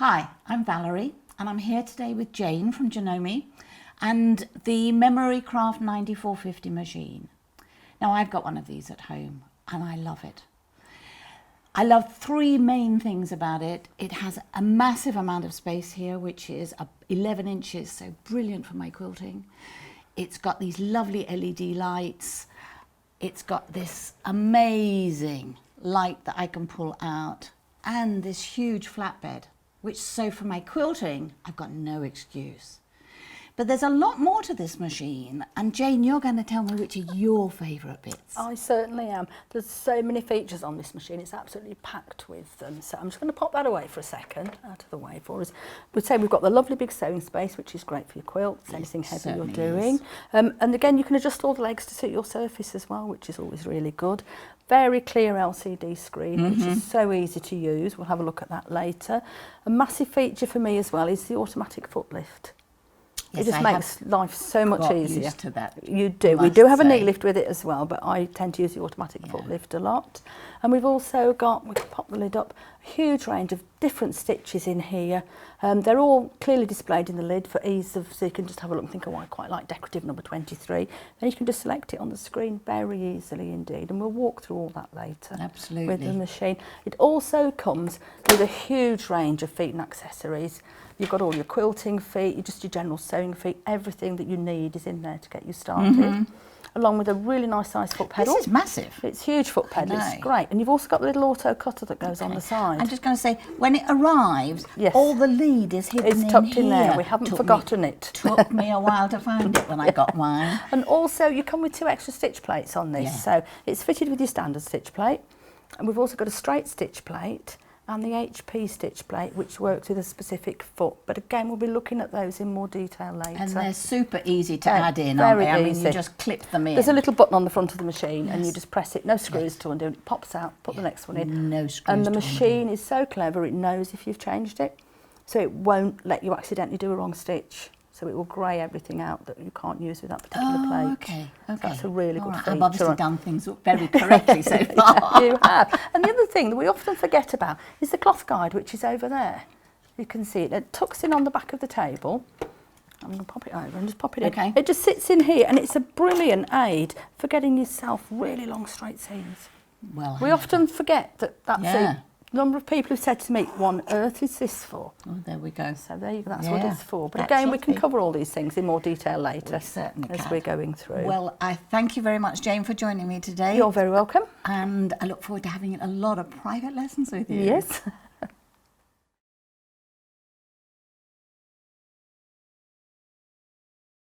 Hi, I'm Valerie and I'm here today with Jayne from Janome and the Memory Craft 9450 machine. Now I've got one of these at home and I love it. I love three main things about it. It has a massive amount of space here, which is 11 inches, so brilliant for my quilting. It's got these lovely LED lights. It's got this amazing light that I can pull out and this huge flatbed, which so for my quilting, I've got no excuse. But there's a lot more to this machine, and Jayne, you're going to tell me which are your favourite bits. I certainly am. There's so many features on this machine, it's absolutely packed with them. So I'm just going to pop that away for a second, out of the way for us. We'd say we've got the lovely big sewing space, which is great for your quilts, anything heavy you're doing. And again, you can adjust all the legs to suit your surface as well, which is always really good. Very clear LCD screen, which is so easy to use. We'll have a look at that later. A massive feature for me as well is the automatic foot lift. Yes, it just makes life so much easier. Used to that, you do. We do have a knee lift with it as well, but I tend to use the automatic foot lift a lot. And we've also got, we can pop the lid up, a huge range of different stitches in here. They're all clearly displayed in the lid for ease of, so you can just have a look and think, oh, I quite like decorative number 23. Then you can just select it on the screen very easily indeed, and we'll walk through all that later. Absolutely. With the machine. It also comes with a huge range of feet and accessories. You've got all your quilting feet, just your general sewing feet, everything that you need is in there to get you started. Along with a really nice size foot pedal. This is massive. It's huge foot pedal, it's great. And you've also got the little auto cutter that goes on the side. I'm just going to say, when it arrives, all the lead is hidden in here. It's tucked in there, we haven't forgotten it. Took me a while to find it when I got mine. And also you come with 2 extra stitch plates on this, so it's fitted with your standard stitch plate. And we've also got a straight stitch plate and the HP stitch plate, which works with a specific foot. But again, we'll be looking at those in more detail later. And they're super easy to add in, aren't they? I mean, you just clip them in. There's a little button on the front of the machine and you just press it, no screws to undo, it pops out, put the next one in. No screws. And the machine is so clever, it knows if you've changed it, so it won't let you accidentally do a wrong stitch. So it will grey everything out that you can't use with that particular plate. Okay. So that's a really good feature. I've obviously done things very correctly so far. You have. And the other thing that we often forget about is the cloth guide, which is over there. You can see it. It tucks in on the back of the table. I'm going to pop it over and just pop it in. It just sits in here, and it's a brilliant aid for getting yourself really long straight seams. Well, we often forget that that's a number of people who've said to me, what on earth is this for? Oh, there we go. So there you go, that's what it's for. But again, we can cover all these things in more detail later as we're going through. Well, I thank you very much, Jayne, for joining me today. You're very welcome. And I look forward to having a lot of private lessons with you. Yes.